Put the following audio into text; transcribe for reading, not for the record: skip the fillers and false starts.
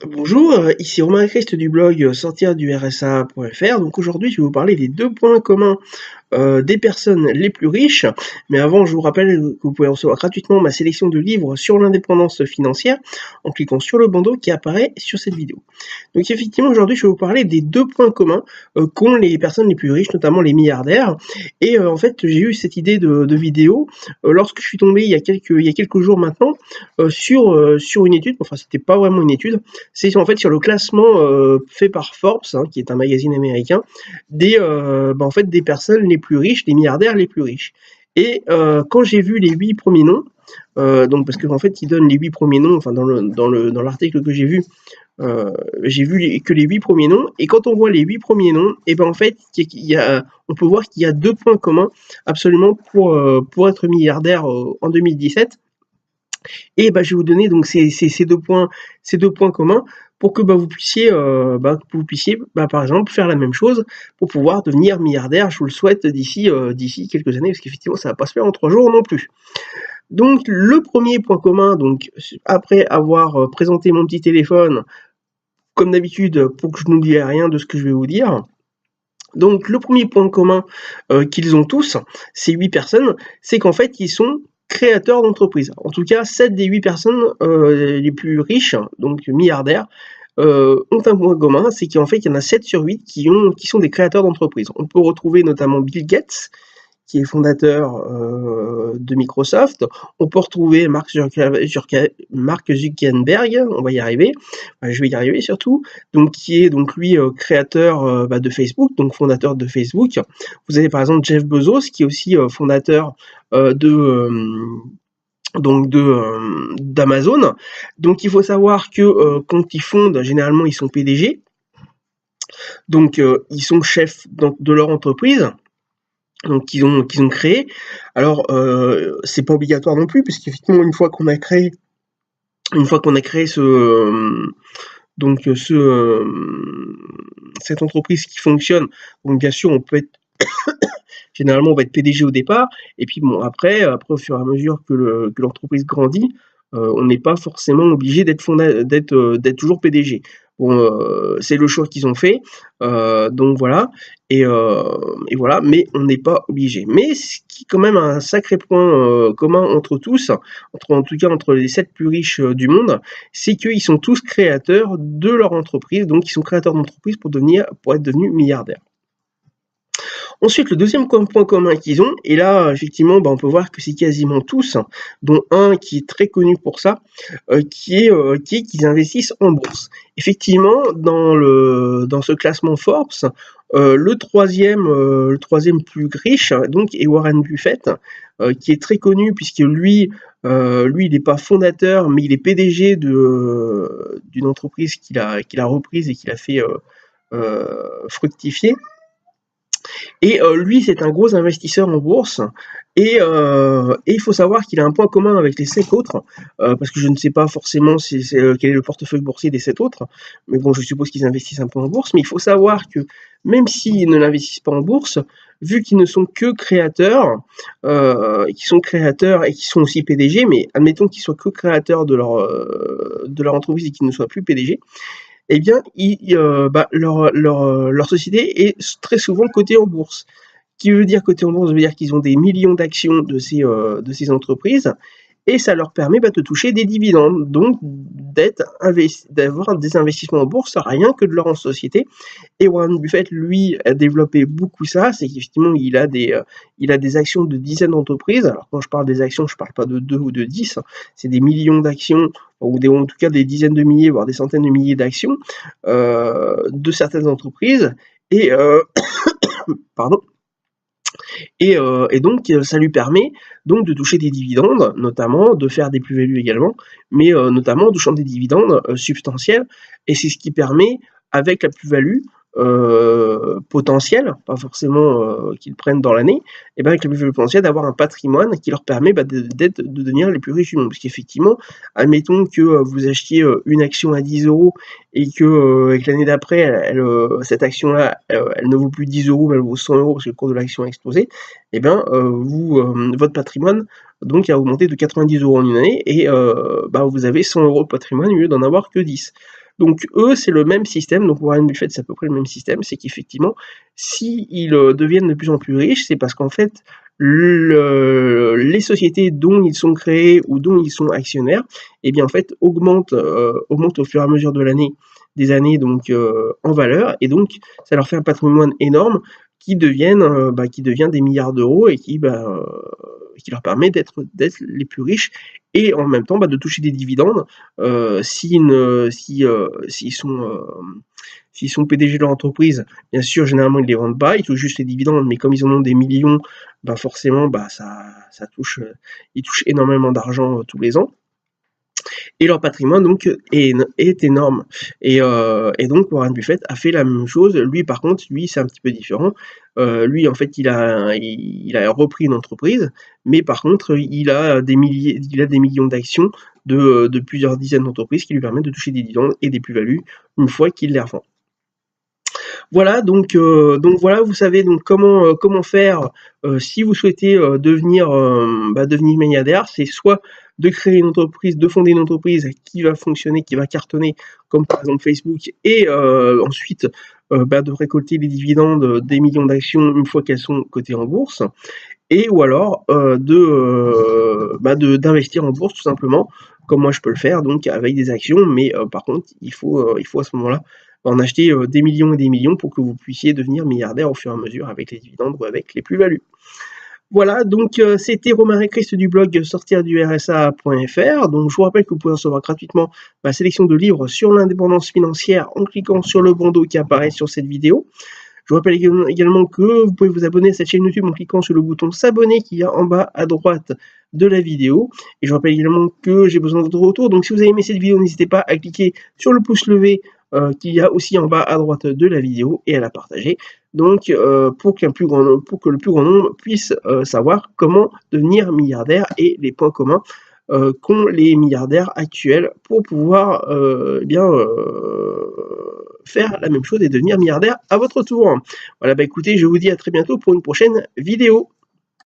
Bonjour, ici Romain Christ du blog sortir du RSA.fr. Donc aujourd'hui, je vais vous parler des 2 points communs des personnes les plus riches. Mais avant, je vous rappelle que vous pouvez recevoir gratuitement ma sélection de livres sur l'indépendance financière en cliquant sur le bandeau qui apparaît sur cette vidéo. Donc effectivement, aujourd'hui, je vais vous parler des 2 points communs qu'ont les personnes les plus riches, notamment les milliardaires. Et en fait, j'ai eu cette idée de vidéo lorsque je suis tombé il y a quelques jours maintenant sur une étude. Enfin, c'était pas vraiment une étude, c'est en fait sur le classement fait par Forbes, hein, qui est un magazine américain, en fait, des personnes les plus riches, des milliardaires les plus riches. Et quand j'ai vu les 8 premiers noms, donc parce qu'en fait, ils donnent les 8 premiers noms, enfin dans l'article que j'ai vu que les 8 premiers noms, et quand on voit les 8 premiers noms, et ben en fait, on peut voir qu'il y a 2 points communs absolument pour être milliardaire en 2017. Et bah, je vais vous donner donc ces deux points communs pour que vous puissiez par exemple faire la même chose pour pouvoir devenir milliardaire. Je vous le souhaite d'ici quelques années, parce qu'effectivement ça va pas se faire en 3 jours non plus. Donc le premier point commun, donc après avoir présenté mon petit téléphone, comme d'habitude, pour que je n'oublie rien de ce que je vais vous dire. Donc le premier point commun qu'ils ont tous, ces 8 personnes, c'est qu'en fait ils sont créateurs d'entreprises. En tout cas, 7 des 8 personnes les plus riches, donc milliardaires, ont un point commun, c'est qu'en fait il y en a 7 sur 8 qui sont des créateurs d'entreprises. On peut retrouver notamment Bill Gates, qui est fondateur de Microsoft. On peut retrouver Mark Zuckerberg, on va y arriver, je vais y arriver surtout, donc qui est donc lui créateur de Facebook, donc fondateur de Facebook. Vous avez par exemple Jeff Bezos, qui est aussi fondateur d'Amazon. Donc il faut savoir que quand ils fondent, généralement ils sont PDG, donc ils sont chefs de leur entreprise, donc qu'ils ont créé. Alors c'est pas obligatoire non plus, puisqu'effectivement une fois qu'on a créé cette entreprise qui fonctionne, donc bien sûr on peut être généralement on va être PDG au départ, et puis bon après au fur et à mesure que l'entreprise grandit, on n'est pas forcément obligé d'être toujours PDG. Bon, c'est le choix qu'ils ont fait, donc voilà, et voilà, mais on n'est pas obligé. Mais ce qui est quand même un sacré point commun entre tous, en tout cas entre les 7 plus riches du monde, c'est qu'ils sont tous créateurs de leur entreprise, donc ils sont créateurs d'entreprise pour être devenus milliardaires. Ensuite, le deuxième point commun qu'ils ont, et là, effectivement, on peut voir que c'est quasiment tous, dont un qui est très connu pour ça, qui est qu'ils investissent en bourse. Effectivement, dans ce classement Forbes, le troisième plus riche, donc, est Warren Buffett, qui est très connu puisque lui, il n'est pas fondateur, mais il est PDG d'une entreprise qu'il a reprise et qu'il a fait fructifier. Et lui, c'est un gros investisseur en bourse. Et il faut savoir qu'il a un point commun avec les 7 autres, parce que je ne sais pas forcément quel est le portefeuille boursier des 7 autres, mais bon, je suppose qu'ils investissent un peu en bourse. Mais il faut savoir que même s'ils ne l'investissent pas en bourse, vu qu'ils ne sont que créateurs, et qu'ils sont aussi PDG, mais admettons qu'ils soient que créateurs de leur entreprise et qu'ils ne soient plus PDG, eh bien, leur société est très souvent cotée en bourse. Qui veut dire cotée en bourse, veut dire qu'ils ont des millions d'actions de ces entreprises, et ça leur permet de toucher des dividendes, donc d'avoir des investissements en bourse rien que de leur en société. Et Warren Buffett, lui, a développé beaucoup ça, c'est qu'effectivement, il a des actions de dizaines d'entreprises. Alors quand je parle des actions, je ne parle pas de 2 ou de 10, c'est des millions d'actions, ou en tout cas des dizaines de milliers, voire des centaines de milliers d'actions de certaines entreprises. Et pardon. Et donc ça lui permet donc de toucher des dividendes, notamment de faire des plus-values également, mais notamment en touchant des dividendes substantiels, et c'est ce qui permet, avec la plus-value potentielle, pas forcément qu'ils prennent dans l'année, et bien avec la plus-value potentielle d'avoir un patrimoine qui leur permet de devenir les plus riches du monde. Parce qu'effectivement, admettons que vous achetiez une action à 10 € et que l'année d'après, cette action-là, elle ne vaut plus 10 €, mais elle vaut 100 € parce que le cours de l'action a explosé, et bien votre patrimoine donc a augmenté de 90 € en une année, et vous avez 100 € de patrimoine au lieu d'en avoir que 10. Donc eux, c'est le même système, donc Warren Buffett, c'est à peu près le même système, c'est qu'effectivement, s'ils deviennent de plus en plus riches, c'est parce qu'en fait, les sociétés dont ils sont créés ou dont ils sont actionnaires, eh bien en fait, augmentent au fur et à mesure de des années donc en valeur, et donc ça leur fait un patrimoine énorme qui devient des milliards d'euros et qui leur permet d'être les plus riches et en même temps de toucher des dividendes s'ils sont PDG de leur entreprise. Bien sûr, généralement ils les vendent pas, ils touchent juste les dividendes, mais comme ils en ont des millions, forcément ça touche, ils touchent énormément d'argent tous les ans. Et leur patrimoine donc est énorme. Et donc Warren Buffett a fait la même chose. Lui par contre, lui c'est un petit peu différent. Lui en fait il a repris une entreprise, mais par contre il a des millions d'actions de plusieurs dizaines d'entreprises qui lui permettent de toucher des dividendes et des plus-values une fois qu'il les revend. Voilà, donc voilà, vous savez donc comment faire si vous souhaitez devenir milliardaire. C'est soit de créer une entreprise, de fonder une entreprise qui va fonctionner, qui va cartonner, comme par exemple Facebook, et ensuite de récolter les dividendes des millions d'actions une fois qu'elles sont cotées en bourse, et ou alors d'investir en bourse tout simplement, comme moi je peux le faire, donc avec des actions, mais par contre il faut à ce moment-là en acheter des millions et des millions pour que vous puissiez devenir milliardaire au fur et à mesure avec les dividendes ou avec les plus-values. Voilà, donc c'était Romain Christ du blog sortir du RSA.fr. Donc je vous rappelle que vous pouvez recevoir gratuitement ma sélection de livres sur l'indépendance financière en cliquant sur le bandeau qui apparaît sur cette vidéo. Je vous rappelle également que vous pouvez vous abonner à cette chaîne YouTube en cliquant sur le bouton s'abonner qui est en bas à droite de la vidéo. Et je vous rappelle également que j'ai besoin de votre retour. Donc si vous avez aimé cette vidéo, n'hésitez pas à cliquer sur le pouce levé qu'il y a aussi en bas à droite de la vidéo et à la partager. Donc pour que le plus grand nombre puisse savoir comment devenir milliardaire et les points communs qu'ont les milliardaires actuels pour pouvoir faire la même chose et devenir milliardaire à votre tour. Voilà, écoutez, je vous dis à très bientôt pour une prochaine vidéo.